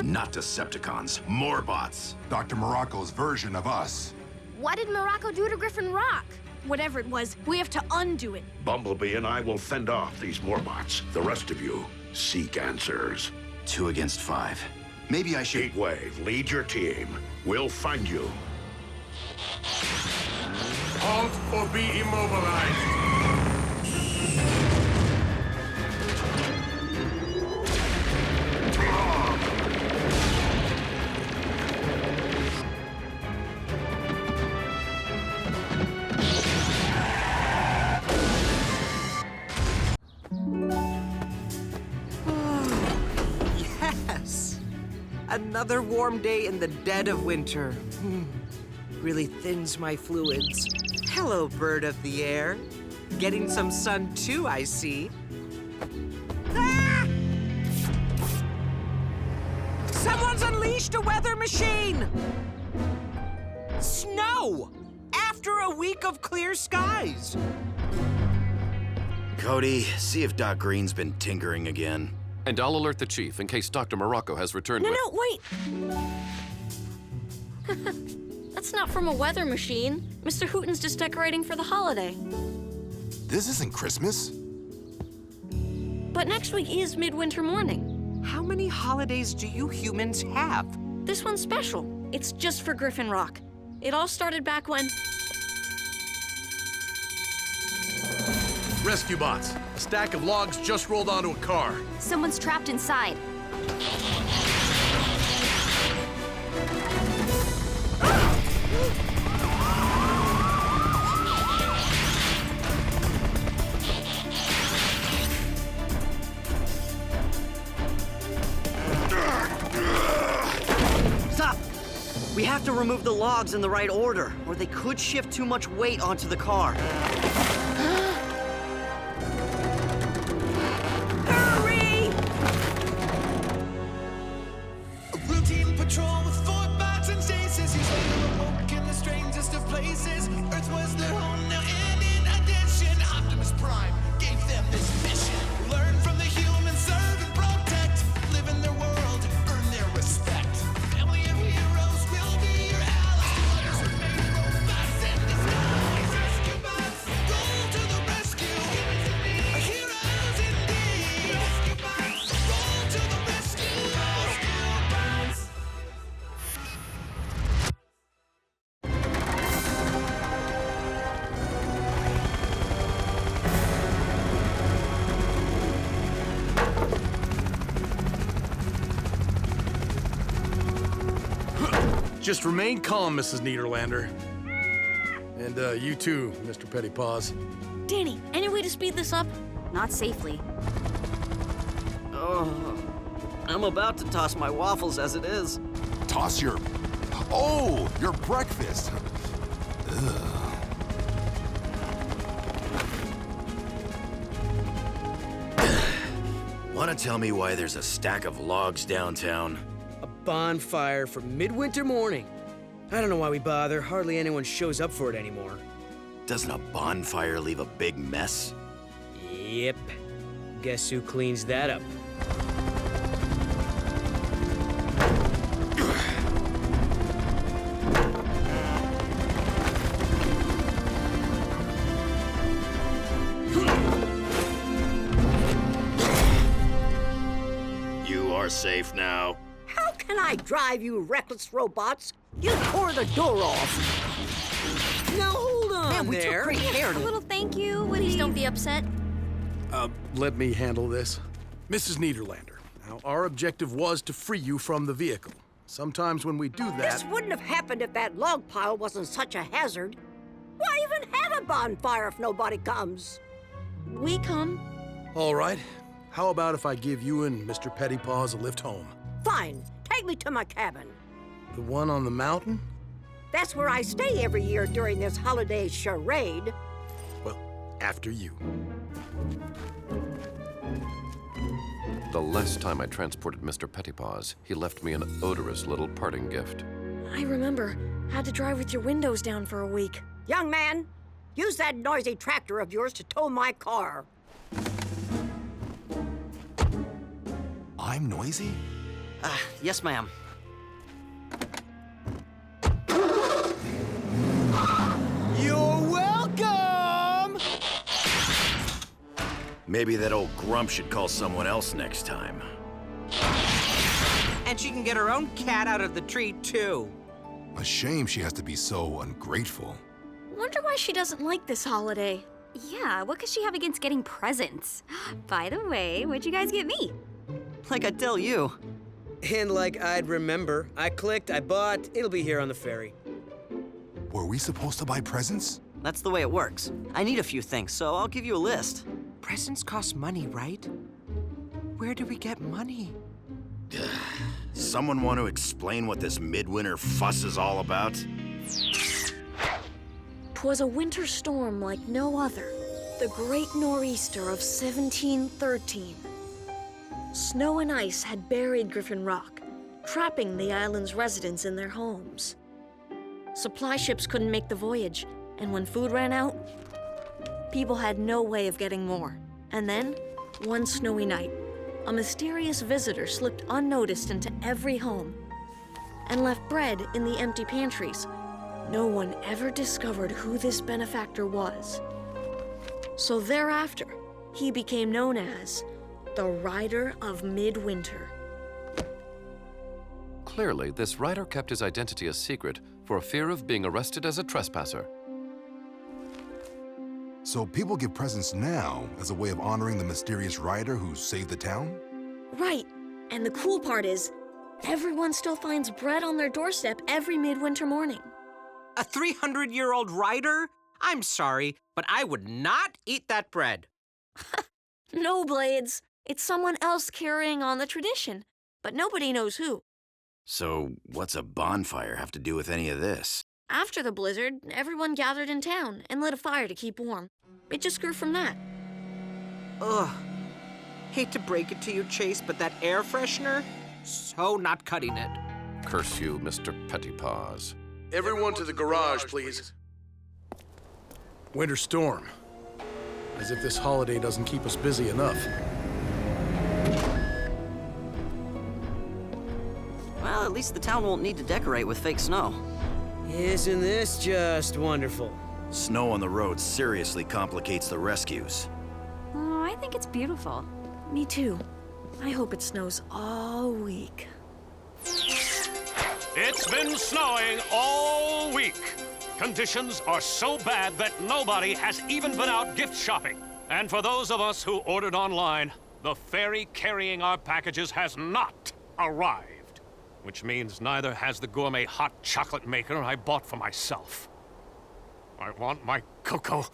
Not Decepticons, more bots. Dr. Morocco's version of us. What did Morocco do to Griffin Rock? Whatever it was, we have to undo it. Bumblebee and I will fend off these Morbots. The rest of you, seek answers. 2 against 5. Maybe I should... Heatwave, lead your team. We'll find you. Halt or be immobilized. Yes! Another warm day in the dead of winter. Really thins my fluids. Hello, bird of the air. Getting some sun too, I see. Ah! Someone's unleashed a weather machine! Snow! After a week of clear skies! Cody, see if Doc Green's been tinkering again. And I'll alert the chief in case Dr. Morocco has returned with... No, wait! That's not from a weather machine. Mr. Hooten's just decorating for the holiday. This isn't Christmas. But next week is Midwinter Morning. How many holidays do you humans have? This one's special. It's just for Griffin Rock. It all started back when... Rescue bots. A stack of logs just rolled onto a car. Someone's trapped inside. Stop! We have to remove the logs in the right order, or they could shift too much weight onto the car. Routine patrol with 4 bots and stasis. He's awoke in the strangest of places. Earth was their home now, and in addition, Optimus Prime gave them this mission. Learn from the humans, serve and protect. Live in their world, earn their respect. Family of heroes will be your allies. Remain robots in disguise. Rescue bots, roll to the rescue. Heroes indeed. Rescue bots, roll to the rescue. Rescue bots. Just remain calm, Mrs. Niederlander. And you too, Mr. Pettypaws. Danny, any way to speed this up? Not safely. Oh, I'm about to toss my waffles as it is. Toss your... Oh, your breakfast. Ugh. Wanna tell me why there's a stack of logs downtown? A bonfire for midwinter morning. I don't know why we bother. Hardly anyone shows up for it anymore. Doesn't a bonfire leave a big mess? Yep. Guess who cleans that up? You are safe now. How can I drive, you reckless robots? You tore the door off. Now hold on Man, we took there. great care A to... little thank you. Please don't be upset. Let me handle this. Mrs. Niederlander, now our objective was to free you from the vehicle. Sometimes when we do that... This wouldn't have happened if that log pile wasn't such a hazard. Why even have a bonfire if nobody comes? We come. All right. How about if I give you and Mr. Pettypaws a lift home? Fine. Take me to my cabin. The one on the mountain? That's where I stay every year during this holiday charade. Well, after you. The last time I transported Mr. Pettypaws, he left me an odorous little parting gift. I remember. Had to drive with your windows down for a week. Young man, use that noisy tractor of yours to tow my car. I'm noisy? Yes, ma'am. You're welcome! Maybe that old grump should call someone else next time. And she can get her own cat out of the tree, too. A shame she has to be so ungrateful. Wonder why she doesn't like this holiday. Yeah, what could she have against getting presents? By the way, what'd you guys get me? Like I tell you. And like I'd remember, I clicked, I bought, it'll be here on the ferry. Were we supposed to buy presents? That's the way it works. I need a few things, so I'll give you a list. Presents cost money, right? Where do we get money? Someone want to explain what this midwinter fuss is all about? 'Twas a winter storm like no other, the Great Nor'easter of 1713. Snow and ice had buried Griffin Rock, trapping the island's residents in their homes. Supply ships couldn't make the voyage, and when food ran out, people had no way of getting more. And then, one snowy night, a mysterious visitor slipped unnoticed into every home and left bread in the empty pantries. No one ever discovered who this benefactor was. So thereafter, he became known as the Rider of Midwinter. Clearly, this rider kept his identity a secret for fear of being arrested as a trespasser. So people give presents now as a way of honoring the mysterious rider who saved the town? Right, and the cool part is, everyone still finds bread on their doorstep every midwinter morning. A 300-year-old rider? I'm sorry, but I would not eat that bread. No, Blades. It's someone else carrying on the tradition, but nobody knows who. So, what's a bonfire have to do with any of this? After the blizzard, everyone gathered in town and lit a fire to keep warm. It just grew from that. Ugh. Hate to break it to you, Chase, but that air freshener? So not cutting it. Curse you, Mr. Pettypaws. Everyone to the garage, please. Winter storm. As if this holiday doesn't keep us busy enough. Well, at least the town won't need to decorate with fake snow. Isn't this just wonderful? Snow on the road seriously complicates the rescues. Oh, I think it's beautiful. Me too. I hope it snows all week. It's been snowing all week. Conditions are so bad that nobody has even been out gift shopping. And for those of us who ordered online, the ferry carrying our packages has not arrived. Which means neither has the gourmet hot chocolate maker I bought for myself. I want my cocoa.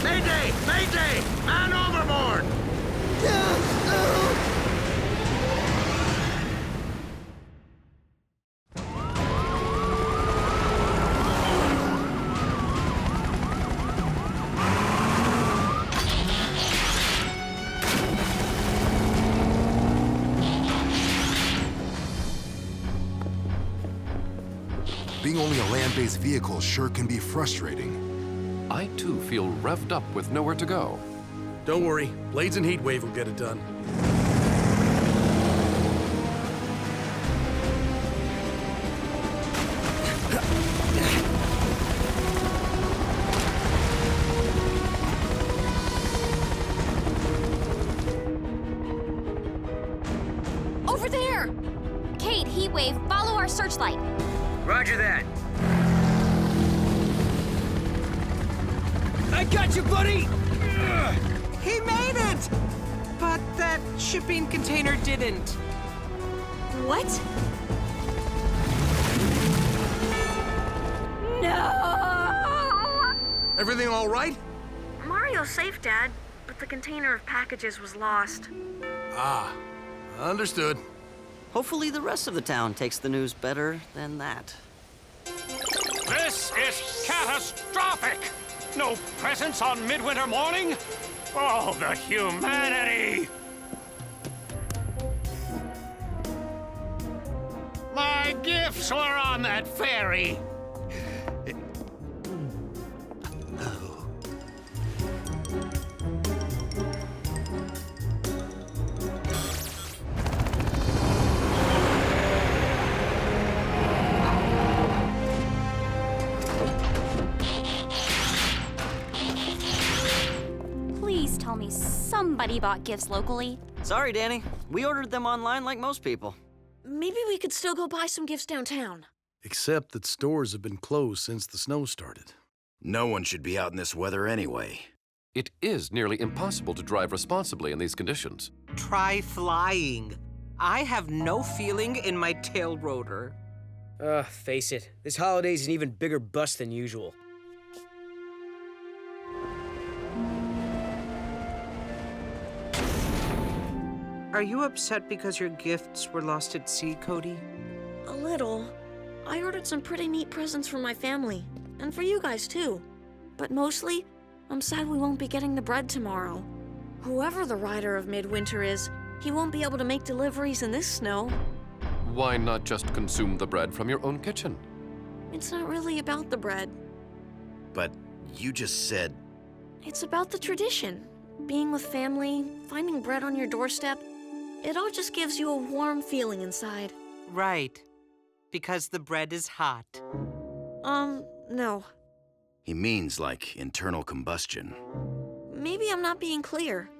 Mayday! Mayday! Man overboard! Being only a land-based vehicle sure can be frustrating. I, too, feel revved up with nowhere to go. Don't worry, Blades and Heatwave will get it done. Over there! Kate, Heatwave, follow our searchlight. Roger that. I got you, buddy! He made it! But that shipping container didn't. What? No! Everything all right? Mario's safe, Dad, but the container of packages was lost. Ah, understood. Hopefully the rest of the town takes the news better than that. This is catastrophic! No presents on midwinter morning? Oh, the humanity! My gifts were on that ferry. Please tell me somebody bought gifts locally. Sorry, Danny. We ordered them online like most people. Maybe we could still go buy some gifts downtown. Except that stores have been closed since the snow started. No one should be out in this weather anyway. It is nearly impossible to drive responsibly in these conditions. Try flying. I have no feeling in my tail rotor. Face it, this holiday's an even bigger bust than usual. Are you upset because your gifts were lost at sea, Cody? A little. I ordered some pretty neat presents for my family, and for you guys too. But mostly, I'm sad we won't be getting the bread tomorrow. Whoever the rider of Midwinter is, he won't be able to make deliveries in this snow. Why not just consume the bread from your own kitchen? It's not really about the bread. But you just said... It's about the tradition. Being with family, finding bread on your doorstep. It all just gives you a warm feeling inside. Right. Because the bread is hot. No. He means like internal combustion. Maybe I'm not being clear.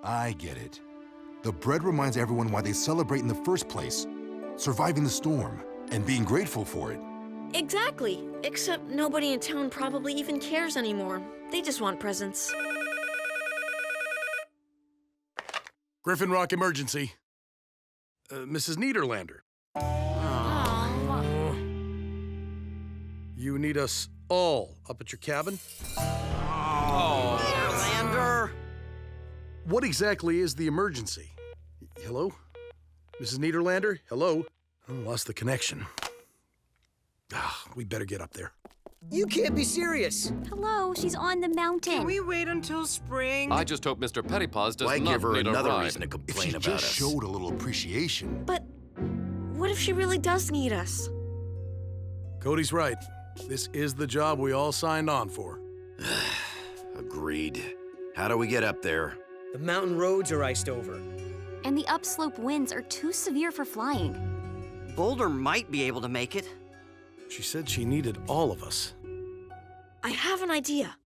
I get it. The bread reminds everyone why they celebrate in the first place. Surviving the storm and being grateful for it. Exactly. Except nobody in town probably even cares anymore. They just want presents. Griffin Rock emergency. Mrs. Niederlander. You need us all up at your cabin? Niederlander! What exactly is the emergency? Hello? Mrs. Niederlander? Hello? Oh, lost the connection. We better get up there. You can't be serious. Hello, she's on the mountain. Can we wait until spring? I just hope Mr. Pettypaws does Why not give her need another a ride. reason to If complain she about just us? showed a little appreciation. But what if she really does need us? Cody's right. This is the job we all signed on for. Agreed. How do we get up there? The mountain roads are iced over. And the upslope winds are too severe for flying. Boulder might be able to make it. She said she needed all of us. I have an idea.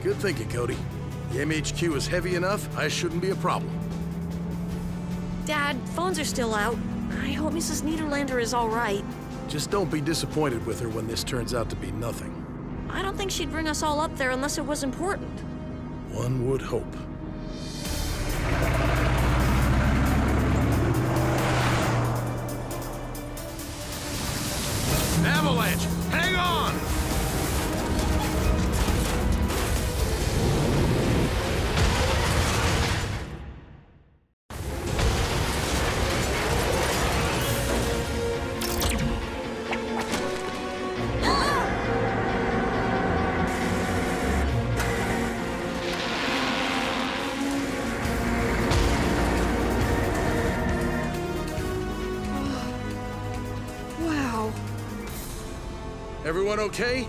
Good thinking, Cody. The MHQ is heavy enough, I shouldn't be a problem. Dad, phones are still out. I hope Mrs. Niederlander is all right. Just don't be disappointed with her when this turns out to be nothing. I don't think she'd bring us all up there unless it was important. One would hope. Avalanche! Hang on! Wow. Everyone okay?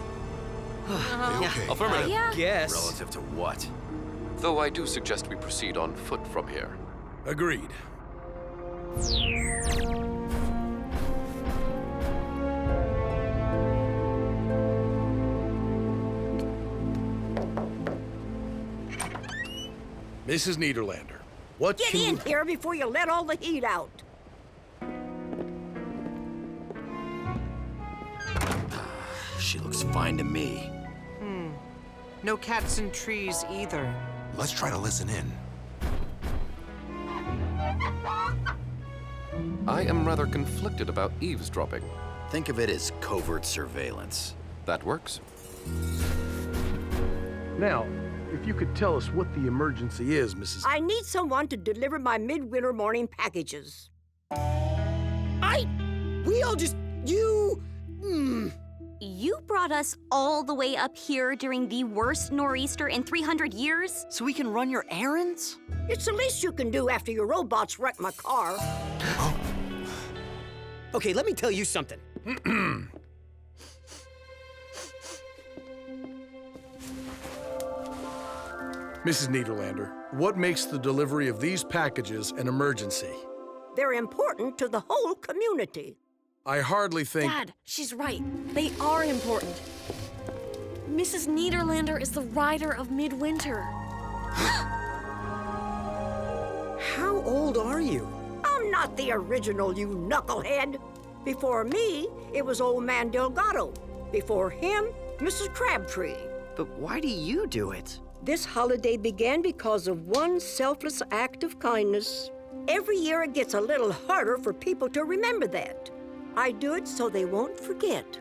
Okay. Affirmative. Yeah. Guess. Relative to what? Though I do suggest we proceed on foot from here. Agreed. Mrs. Niederlander, what Get can in here before you let all the heat out. She looks fine to me. No cats and trees either. Let's try to listen in. I am rather conflicted about eavesdropping. Think of it as covert surveillance. That works. Now, if you could tell us what the emergency is, Mrs. I need someone to deliver my midwinter morning packages. I We all just... You brought us all the way up here during the worst nor'easter in 300 years? So we can run your errands? It's the least you can do after your robots wrecked my car. Okay, let me tell you something. Mrs. Niederlander, what makes the delivery of these packages an emergency? They're important to the whole community. I hardly think... Dad, she's right. They are important. Mrs. Niederlander is the rider of Midwinter. How old are you? I'm not the original, you knucklehead. Before me, it was old man Delgado. Before him, Mrs. Crabtree. But why do you do it? This holiday began because of one selfless act of kindness. Every year it gets a little harder for people to remember that. I do it so they won't forget.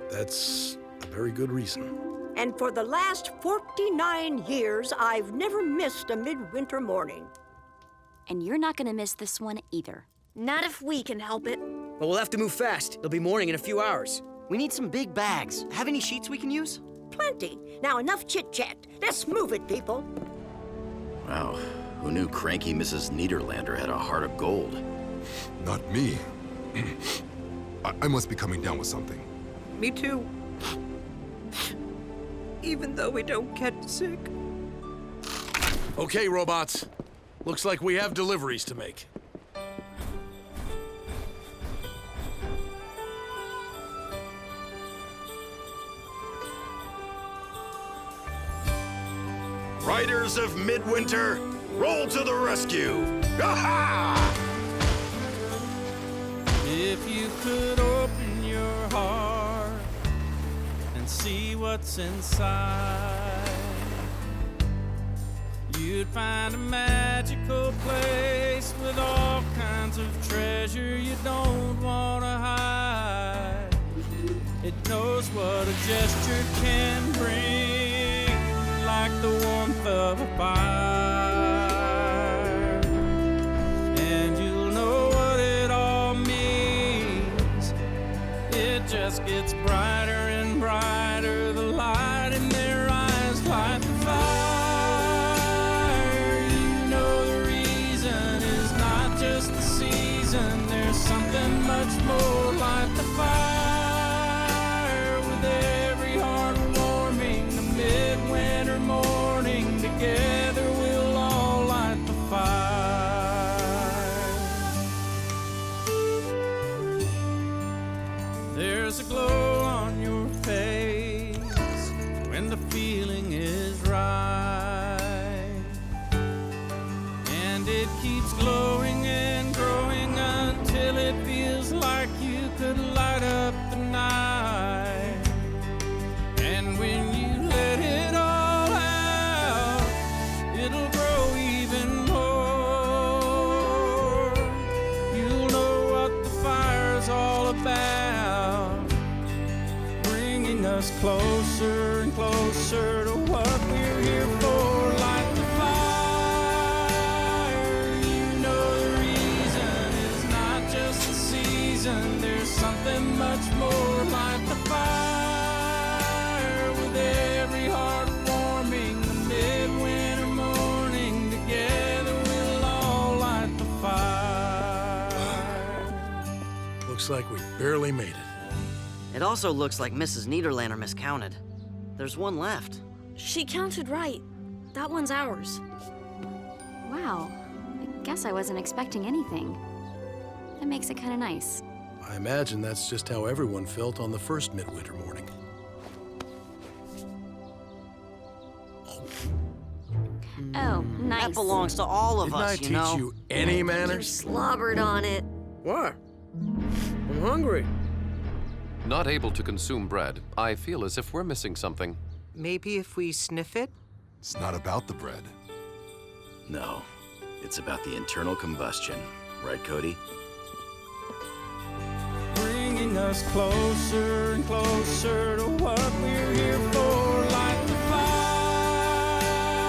That's a very good reason. And for the last 49 years, I've never missed a midwinter morning. And you're not gonna miss this one either. Not if we can help it. Well, we'll have to move fast. It'll be morning in a few hours. We need some big bags. Have any sheets we can use? Plenty. Now enough chit-chat. Let's move it, people. Wow, who knew cranky Mrs. Niederlander had a heart of gold? Not me. I must be coming down with something. Me too. Even though we don't get sick. Okay, robots. Looks like we have deliveries to make. Riders of Midwinter, roll to the rescue! Ha-ha! If you could open your heart and see what's inside, you'd find a magical place with all kinds of treasure you don't want to hide. It knows what a gesture can bring, like the warmth of a fire. And you'll know what it all means. It just gets brighter and brighter. The light in their eyes light the fire. You know the reason is not just the season. There's something much more like the fire. With every heart warming, the midwinter morning, together we'll all light the fire. There's a glow on your face when the feeling is right, and it keeps glowing and growing until it feels like you could light up the night. And when you let it all out, it'll grow even more. You'll know what the fire's all about, bringing us closer and closer to what we're here for. Light the fire. You know the reason is not just the season. There's something much more. Light the fire. With every heart warming, the midwinter morning, together we'll all light the fire. Looks like we barely made it. It also looks like Mrs. Niederlander miscounted. There's one left. She counted right. That one's ours. Wow, I guess I wasn't expecting anything. That makes it kind of nice. I imagine that's just how everyone felt on the first midwinter morning. Oh, nice. That belongs to all of Didn't us, I you know. teach you any You manners? slobbered on it. What? I'm hungry. Not able to consume bread, I feel as if we're missing something. Maybe if we sniff it? It's not about the bread. No, it's about the internal combustion. Right, Cody? Bringing us closer and closer to what we're here for. Light the fire.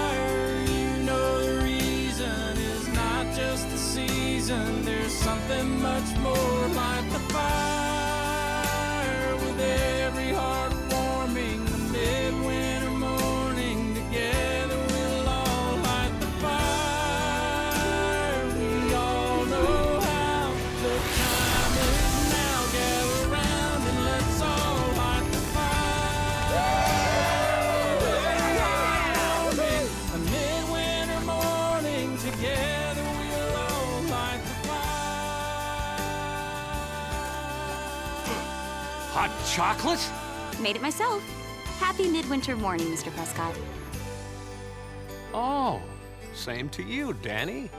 You know the reason is not just the season. There's something much more. Light the fire. Hot chocolate? Made it myself. Happy midwinter morning, Mr. Prescott. Oh, same to you, Danny.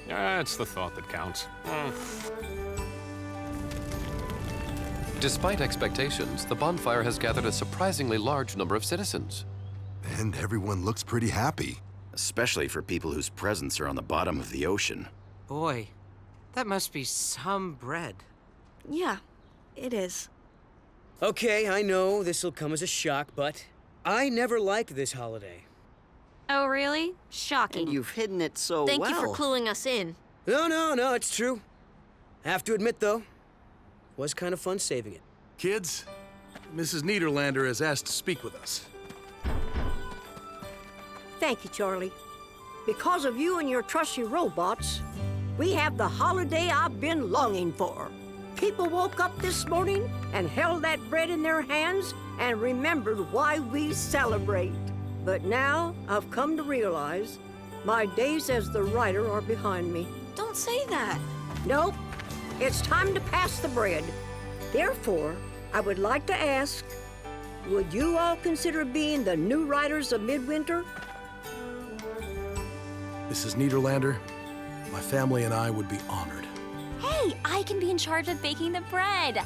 It's the thought that counts. Despite expectations, the bonfire has gathered a surprisingly large number of citizens. And everyone looks pretty happy. Especially for people whose presents are on the bottom of the ocean. Boy, that must be some bread. Yeah, it is. Okay, I know this'll come as a shock, but I never liked this holiday. Oh, really? Shocking. And you've hidden it so well. Thank you for cluing us in. No, it's true. Have to admit, though, was kind of fun saving it. Kids, Mrs. Niederlander has asked to speak with us. Thank you, Charlie. Because of you and your trusty robots, we have the holiday I've been longing for. People woke up this morning and held that bread in their hands and remembered why we celebrate. But now I've come to realize my days as the writer are behind me. Don't say that. Nope. It's time to pass the bread. Therefore, I would like to ask, would you all consider being the new writers of Midwinter? Mrs. Niederlander, my family and I would be honored. Hey, I can be in charge of baking the bread.